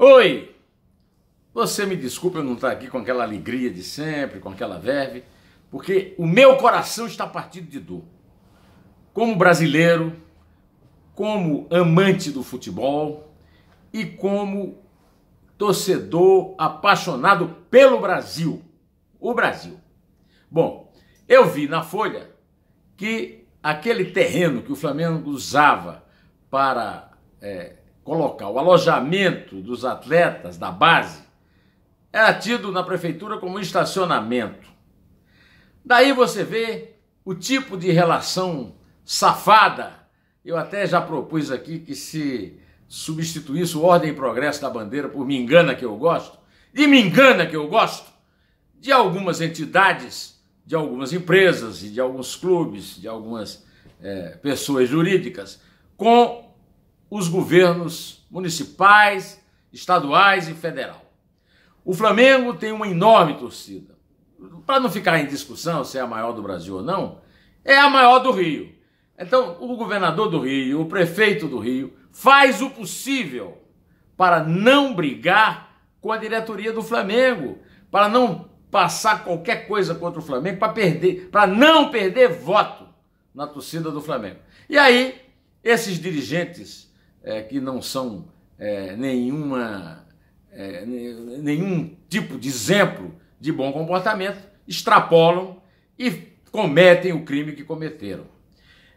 Oi! Você me desculpe eu não estar aqui com aquela alegria de sempre, com aquela verve, porque o meu coração está partido de dor. Como brasileiro, como amante do futebol e como torcedor apaixonado pelo Brasil. O Brasil. Bom, eu vi na Folha que aquele terreno que o Flamengo usava para colocar o alojamento dos atletas da base era tido na prefeitura como estacionamento. Daí você vê o tipo de relação safada. Eu até já propus aqui que se substituísse o Ordem e Progresso da Bandeira por Me Engana Que Eu Gosto, e Me Engana Que Eu Gosto, de algumas entidades, de algumas empresas e de alguns clubes, de algumas pessoas jurídicas, com os governos municipais, estaduais e federal. O Flamengo tem uma enorme torcida. Para não ficar em discussão se é a maior do Brasil ou não, é a maior do Rio. Então, o governador do Rio, o prefeito do Rio, faz o possível para não brigar com a diretoria do Flamengo, para não passar qualquer coisa contra o Flamengo, para não perder voto na torcida do Flamengo. E aí, esses dirigentes que não são nenhum tipo de exemplo de bom comportamento, extrapolam e cometem o crime que cometeram.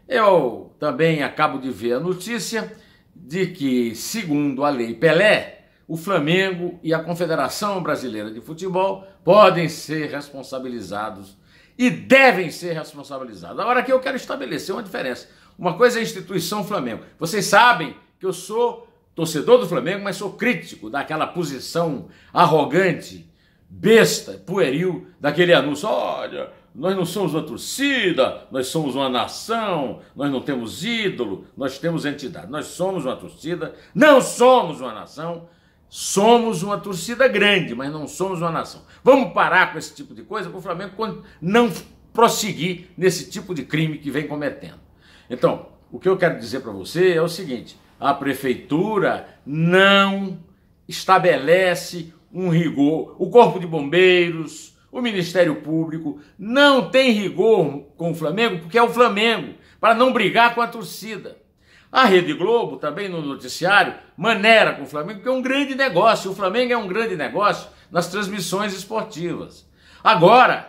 Eu também acabo de ver a notícia de que, segundo a Lei Pelé, o Flamengo e a Confederação Brasileira de Futebol podem ser responsabilizados e devem ser responsabilizados. Agora aqui eu quero estabelecer uma diferença. Uma coisa é a instituição Flamengo. Vocês sabem que eu sou torcedor do Flamengo, mas sou crítico daquela posição arrogante, besta, pueril, daquele anúncio. Olha, nós não somos uma torcida, nós somos uma nação, nós não temos ídolo, nós temos entidade. Nós somos uma torcida, não somos uma nação, somos uma torcida grande, mas não somos uma nação. Vamos parar com esse tipo de coisa para o Flamengo não prosseguir nesse tipo de crime que vem cometendo. Então, o que eu quero dizer para você é o seguinte: a prefeitura não estabelece um rigor, o Corpo de Bombeiros, o Ministério Público não tem rigor com o Flamengo, porque é o Flamengo, para não brigar com a torcida. A Rede Globo, também no noticiário, maneira com o Flamengo, porque é um grande negócio. O Flamengo é um grande negócio nas transmissões esportivas. Agora,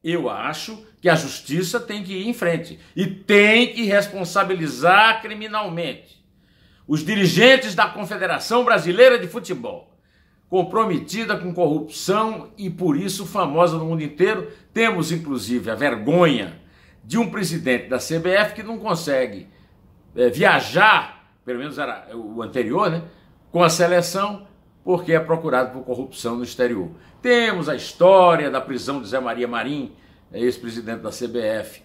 eu acho que a justiça tem que ir em frente e tem que responsabilizar criminalmente os dirigentes da Confederação Brasileira de Futebol, comprometida com corrupção e por isso famosa no mundo inteiro. Temos inclusive a vergonha de um presidente da CBF que não consegue viajar, pelo menos era o anterior, né, com a seleção, porque é procurado por corrupção no exterior. Temos a história da prisão de Zé Maria Marim, ex-presidente da CBF,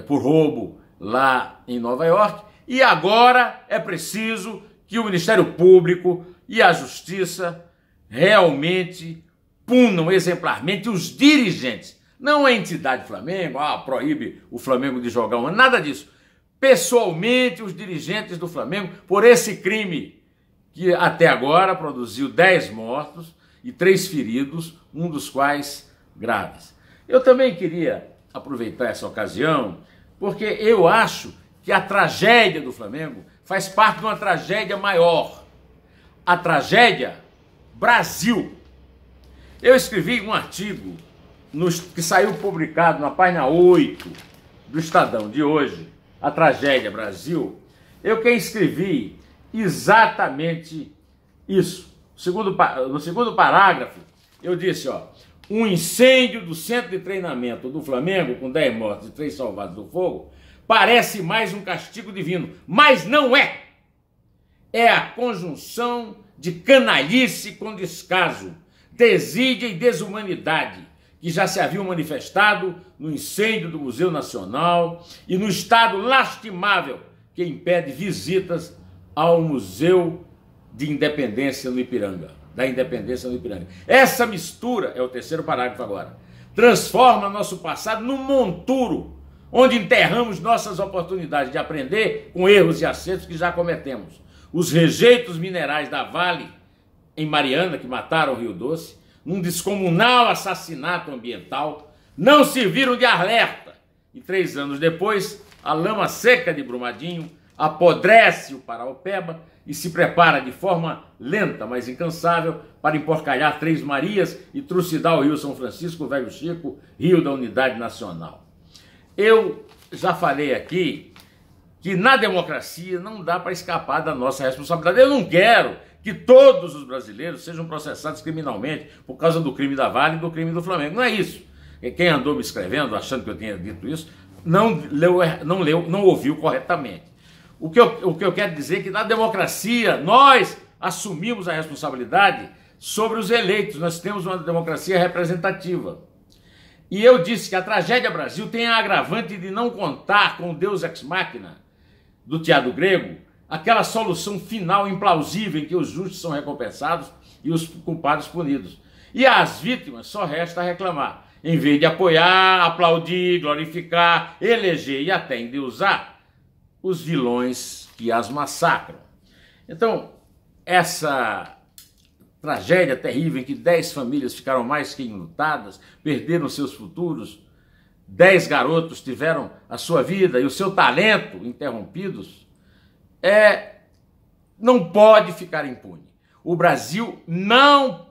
por roubo lá em Nova York. E agora é preciso que o Ministério Público e a Justiça realmente punam exemplarmente os dirigentes. Não a entidade Flamengo, proíbe o Flamengo de jogar nada disso. Pessoalmente, os dirigentes do Flamengo, por esse crime que até agora produziu 10 mortos e 3 feridos, um dos quais graves. Eu também queria aproveitar essa ocasião, porque eu acho que a tragédia do Flamengo faz parte de uma tragédia maior. A tragédia Brasil. Eu escrevi um artigo que saiu publicado na página 8 do Estadão de hoje, A Tragédia Brasil. Eu que escrevi exatamente isso. No segundo parágrafo, eu disse, um incêndio do centro de treinamento do Flamengo, com 10 mortos e 3 salvados do fogo, parece mais um castigo divino, mas não é. É a conjunção de canalice com descaso, desídia e desumanidade, que já se haviam manifestado no incêndio do Museu Nacional e no estado lastimável que impede visitas ao Museu de Independência no Ipiranga, da Independência no Ipiranga. Essa mistura, é o terceiro parágrafo agora, transforma nosso passado num monturo, onde enterramos nossas oportunidades de aprender com erros e acertos que já cometemos. Os rejeitos minerais da Vale em Mariana, que mataram o Rio Doce, num descomunal assassinato ambiental, não serviram de alerta. E 3 anos depois, a lama seca de Brumadinho apodrece o Paraopeba e se prepara de forma lenta, mas incansável, para emporcalhar Três Marias e trucidar o Rio São Francisco, o Velho Chico, rio da Unidade Nacional. Eu já falei aqui que na democracia não dá para escapar da nossa responsabilidade. Eu não quero que todos os brasileiros sejam processados criminalmente por causa do crime da Vale e do crime do Flamengo. Não é isso. Quem andou me escrevendo, achando que eu tinha dito isso, não ouviu corretamente. O que eu quero dizer é que na democracia nós assumimos a responsabilidade sobre os eleitos. Nós temos uma democracia representativa. E eu disse que a tragédia Brasil tem a agravante de não contar com o Deus ex machina do teatro grego, aquela solução final implausível em que os justos são recompensados e os culpados punidos. E às vítimas só resta reclamar, em vez de apoiar, aplaudir, glorificar, eleger e até endeusar os vilões que as massacram. Então, essa tragédia terrível em que 10 famílias ficaram mais que enlutadas, perderam seus futuros, 10 garotos tiveram a sua vida e o seu talento interrompidos, não pode ficar impune. O Brasil não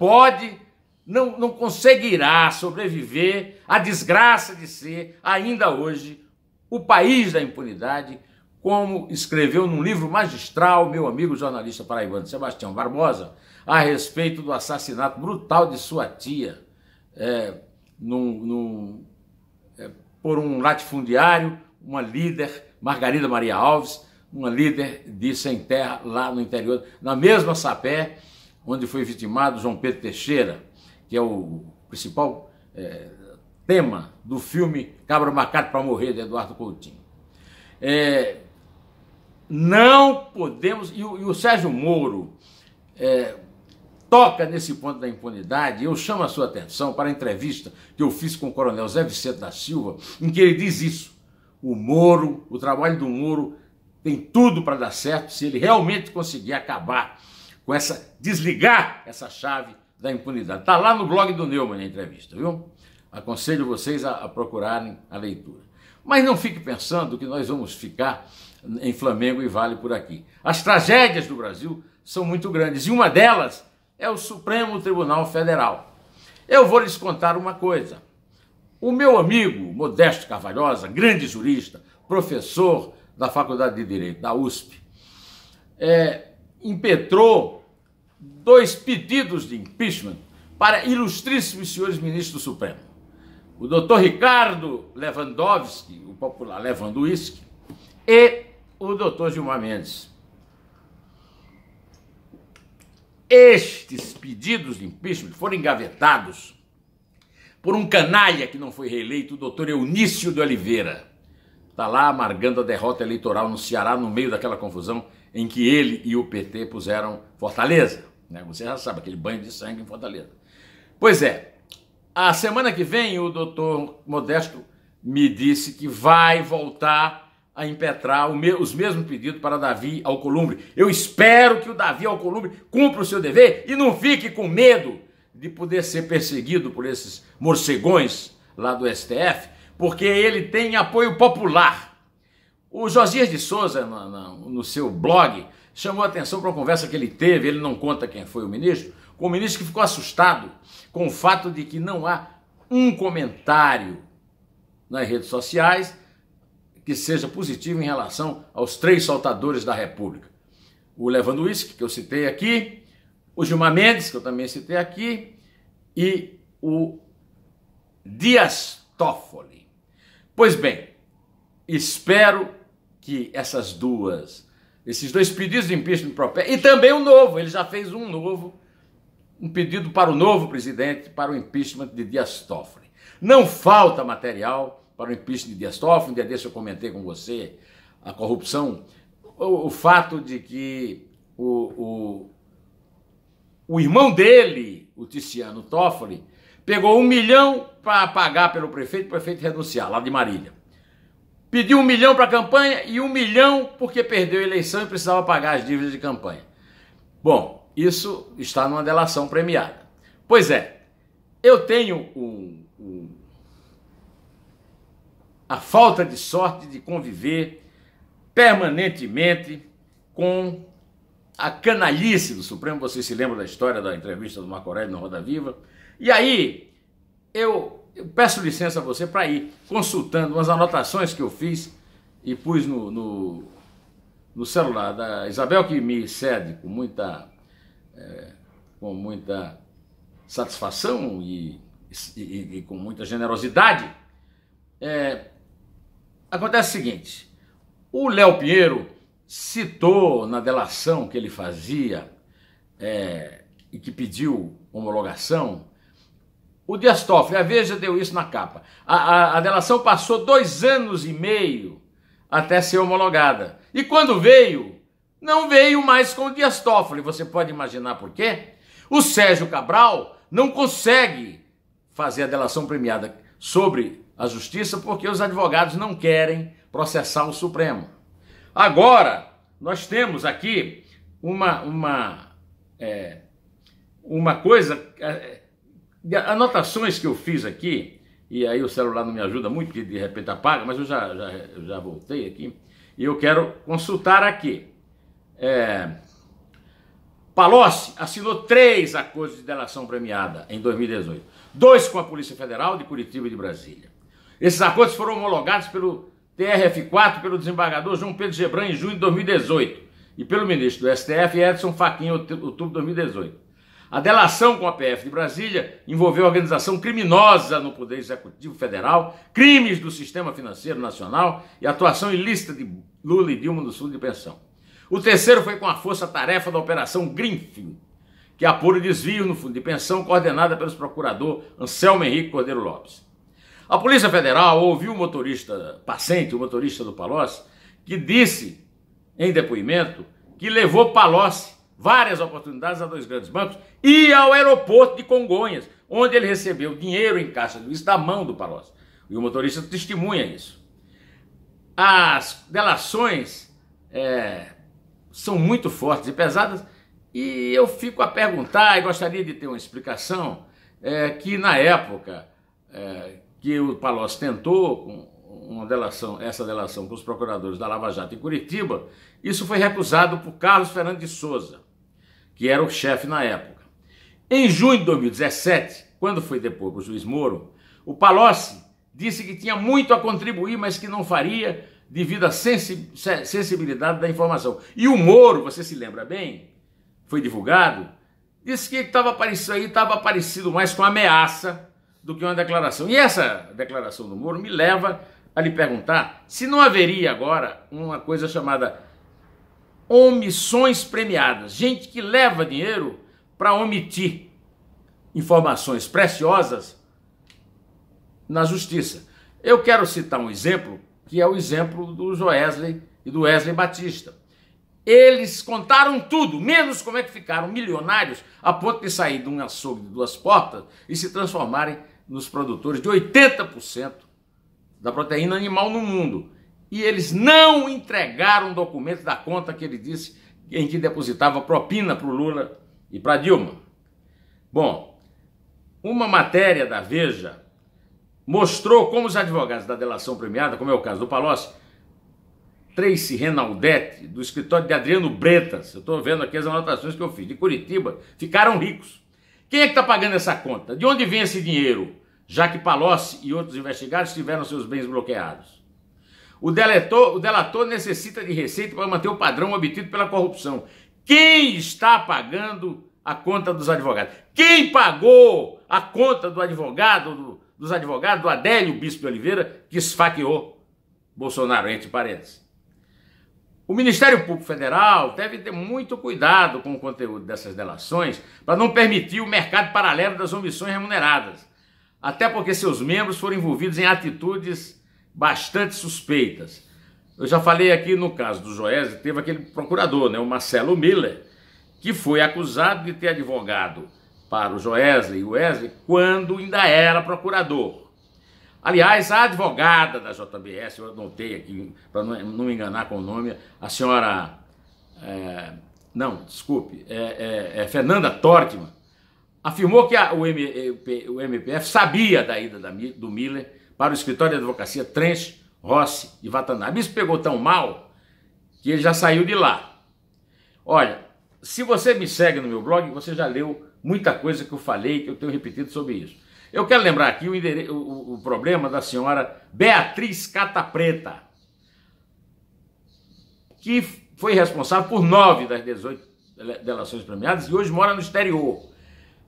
conseguirá sobreviver à desgraça de ser, ainda hoje, o país da impunidade, como escreveu num livro magistral meu amigo jornalista paraibano Sebastião Barbosa, a respeito do assassinato brutal de sua tia por um latifundiário, uma líder, Margarida Maria Alves, uma líder de sem terra lá no interior, na mesma Sapé, onde foi vitimado João Pedro Teixeira, que é o principal tema do filme Cabra Marcado para Morrer, de Eduardo Coutinho. Não podemos, e o Sérgio Moro toca nesse ponto da impunidade. Eu chamo a sua atenção para a entrevista que eu fiz com o coronel Zé Vicente da Silva, em que ele diz isso: o trabalho do Moro tem tudo para dar certo se ele realmente conseguir acabar com desligar essa chave da impunidade. Está lá no blog do Neumann a entrevista, viu? Aconselho vocês a procurarem a leitura. Mas não fique pensando que nós vamos ficar em Flamengo e Vale por aqui. As tragédias do Brasil são muito grandes e uma delas é o Supremo Tribunal Federal. Eu vou lhes contar uma coisa. O meu amigo Modesto Carvalhosa, grande jurista, professor da Faculdade de Direito da USP, impetrou 2 pedidos de impeachment para ilustríssimos senhores ministros do Supremo. O doutor Ricardo Lewandowski, o popular Lewandowski, e o doutor Gilmar Mendes. Estes pedidos de impeachment foram engavetados por um canalha que não foi reeleito, o doutor Eunício de Oliveira. Está lá amargando a derrota eleitoral no Ceará, no meio daquela confusão em que ele e o PT puseram Fortaleza. Você já sabe, aquele banho de sangue em Fortaleza. Pois é, a semana que vem o doutor Modesto me disse que vai voltar a impetrar os mesmos pedidos para Davi Alcolumbre. Eu espero que o Davi Alcolumbre cumpra o seu dever e não fique com medo de poder ser perseguido por esses morcegões lá do STF, porque ele tem apoio popular. O Josias de Souza, no seu blog, chamou a atenção para uma conversa que ele teve, ele não conta quem foi o ministro, com o ministro que ficou assustado com o fato de que não há um comentário nas redes sociais que seja positivo em relação aos 3 saltadores da República. O Lewandowski, que eu citei aqui, o Gilmar Mendes, que eu também citei aqui, e o Dias Toffoli. Pois bem, espero que esses 2 pedidos de impeachment e também um novo, ele já fez um pedido para o novo presidente, para o impeachment de Dias Toffoli. Não falta material para o impeachment de Dias Toffoli. Um dia desse eu comentei com você a corrupção, o fato de que o irmão dele, o Tiziano Toffoli, pegou 1 milhão para pagar pelo prefeito, o prefeito renunciar, lá de Marília. Pediu 1 milhão para a campanha e 1 milhão porque perdeu a eleição e precisava pagar as dívidas de campanha. Bom, isso está numa delação premiada. Pois é, eu tenho a falta de sorte de conviver permanentemente com a canalice do Supremo. Vocês se lembram da história da entrevista do Marco Aurélio na Roda Viva? E aí, eu peço licença a você para ir consultando umas anotações que eu fiz e pus no celular da Isabel, que me cede com muita satisfação e com muita generosidade. Acontece o seguinte: o Léo Pinheiro citou na delação que ele fazia e que pediu homologação o Dias Toffoli. A Veja deu isso na capa. A delação passou 2 anos e meio até ser homologada. E quando veio, não veio mais com o Dias Toffoli. Você pode imaginar por quê? O Sérgio Cabral não consegue fazer a delação premiada sobre a justiça porque os advogados não querem processar o Supremo. Agora, nós temos aqui uma coisa, anotações que eu fiz aqui, e aí o celular não me ajuda muito, porque de repente apaga, mas eu já voltei aqui, e eu quero consultar aqui. Palocci assinou 3 acordos de delação premiada em 2018. 2 com a Polícia Federal de Curitiba e de Brasília. Esses acordos foram homologados pelo TRF4, pelo desembargador João Pedro Gebran em junho de 2018 e pelo ministro do STF Edson Fachin em outubro de 2018. A delação com a PF de Brasília envolveu organização criminosa no Poder Executivo Federal, crimes do sistema financeiro nacional e atuação ilícita de Lula e Dilma no fundo de pensão. O terceiro foi com a força-tarefa da Operação Greenfield, que apura desvios no fundo de pensão, coordenada pelo procurador Anselmo Henrique Cordeiro Lopes. A Polícia Federal ouviu o motorista Pacente, o motorista do Palocci, que disse em depoimento que levou Palocci várias oportunidades a 2 grandes bancos e ao aeroporto de Congonhas, onde ele recebeu dinheiro em caixa de da mão do Palocci. E o motorista testemunha isso. As delações são muito fortes e pesadas, e eu fico a perguntar, e gostaria de ter uma explicação, que na época que o Palocci tentou essa delação com os procuradores da Lava Jato em Curitiba, isso foi recusado por Carlos Fernando de Souza, que era o chefe na época. Em junho de 2017, quando foi depor para o juiz Moro, o Palocci disse que tinha muito a contribuir, mas que não faria devido à sensibilidade da informação. E o Moro, você se lembra bem, foi divulgado, disse que estava parecido mais com ameaça do que uma declaração. E essa declaração do Moro me leva a lhe perguntar se não haveria agora uma coisa chamada omissões premiadas. Gente que leva dinheiro para omitir informações preciosas na justiça. Eu quero citar um exemplo, que é o exemplo do Joesley e do Wesley Batista. Eles contaram tudo, menos como é que ficaram milionários a ponto de sair de um açougue de 2 portas e se transformarem nos produtores de 80% da proteína animal no mundo. E eles não entregaram o documento da conta que ele disse em que depositava propina para o Lula e para Dilma. Bom, uma matéria da Veja mostrou como os advogados da delação premiada, como é o caso do Palocci, Tracy Renaldetti, do escritório de Adriano Bretas, eu estou vendo aqui as anotações que eu fiz, de Curitiba, ficaram ricos. Quem é que está pagando essa conta? De onde vem esse dinheiro, já que Palocci e outros investigados tiveram seus bens bloqueados? O delator necessita de receita para manter o padrão obtido pela corrupção. Quem está pagando a conta dos advogados? Quem pagou a conta do advogado, dos advogados do Adélio Bispo de Oliveira, que esfaqueou Bolsonaro, entre parênteses? O Ministério Público Federal deve ter muito cuidado com o conteúdo dessas delações para não permitir o mercado paralelo das omissões remuneradas, até porque seus membros foram envolvidos em atitudes bastante suspeitas. Eu já falei aqui no caso do Joesley, teve aquele procurador, o Marcelo Miller, que foi acusado de ter advogado para o Joesley e o Wesley quando ainda era procurador. Aliás, a advogada da JBS, eu anotei aqui para não me enganar com o nome, a senhora não, desculpe, Fernanda Tortman, afirmou que o MPF sabia da ida do Miller para o escritório de advocacia Trench, Rossi e Watanabe. Isso pegou tão mal que ele já saiu de lá. Olha, se você me segue no meu blog, você já leu muita coisa que eu falei, que eu tenho repetido sobre isso. Eu quero lembrar aqui o problema da senhora Beatriz Catapreta, que foi responsável por 9 das 18 delações premiadas e hoje mora no exterior,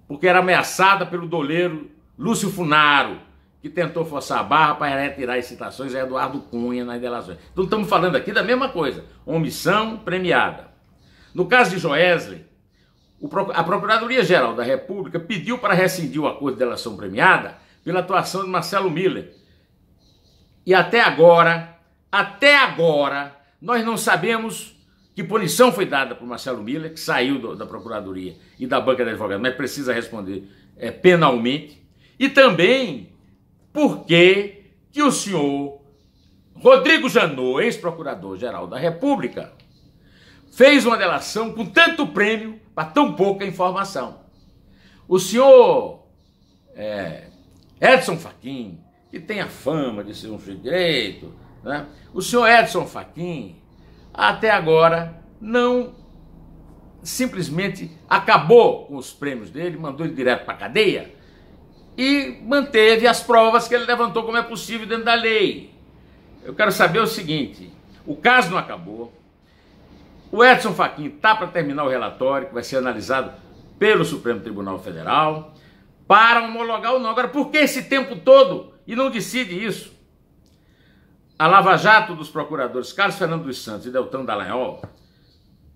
porque era ameaçada pelo doleiro Lúcio Funaro, que tentou forçar a barra para retirar as citações a Eduardo Cunha nas delações. Então estamos falando aqui da mesma coisa, omissão premiada. No caso de Joesley, a Procuradoria-Geral da República pediu para rescindir o acordo de delação premiada pela atuação de Marcelo Miller. E até agora, nós não sabemos que punição foi dada por Marcelo Miller, que saiu da Procuradoria e da banca de advogados, mas precisa responder penalmente. E também por que o senhor Rodrigo Janot, ex-procurador-geral da República, fez uma delação com tanto prêmio para tão pouca informação. O senhor Edson Fachin, que tem a fama de ser um sujeito de direito, né? O senhor Edson Fachin, até agora, não simplesmente acabou com os prêmios dele, mandou ele direto para a cadeia e manteve as provas que ele levantou como é possível dentro da lei. Eu quero saber o seguinte, o caso não acabou, o Edson Fachin está para terminar o relatório, que vai ser analisado pelo Supremo Tribunal Federal, para homologar ou não. Agora, por que esse tempo todo e não decide isso? A Lava Jato dos procuradores Carlos Fernando dos Santos e Deltan Dallagnol,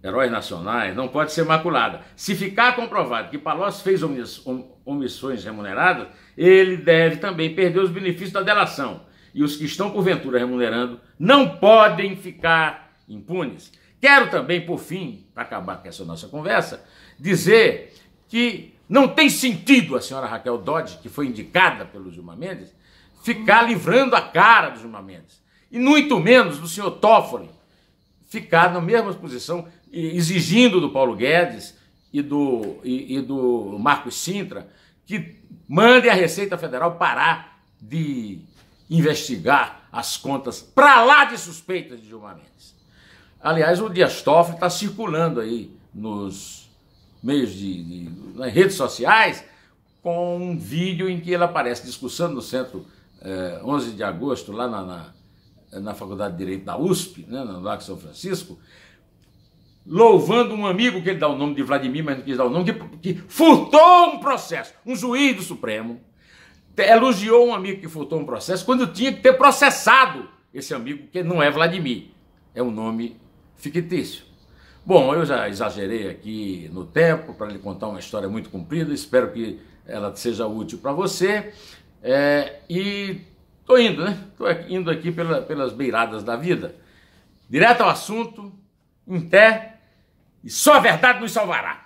heróis nacionais, não pode ser maculada. Se ficar comprovado que Palocci fez omissões remuneradas, ele deve também perder os benefícios da delação. E os que estão, porventura, remunerando não podem ficar impunes. Quero também, por fim, para acabar com essa nossa conversa, dizer que não tem sentido a senhora Raquel Dodge, que foi indicada pelo Gilmar Mendes, ficar livrando a cara do Gilmar Mendes. E muito menos do senhor Toffoli ficar na mesma posição, exigindo do Paulo Guedes e do Marcos Sintra que mande a Receita Federal parar de investigar as contas para lá de suspeitas de Gilmar Mendes. Aliás, o Dias Toffoli está circulando aí nos meios nas redes sociais com um vídeo em que ele aparece discussando no centro 11 de agosto, lá na Faculdade de Direito da USP, né, no Lago São Francisco, louvando um amigo que ele dá o nome de Vladimir, mas não quis dar o nome, que furtou um processo, um juiz do Supremo, elogiou um amigo que furtou um processo quando tinha que ter processado esse amigo, que não é Vladimir, é um nome fictício. Bom, eu já exagerei aqui no tempo para lhe contar uma história muito comprida, espero que ela seja útil para você, e estou indo, né? Estou indo aqui pelas beiradas da vida, direto ao assunto, em pé, e só a verdade nos salvará.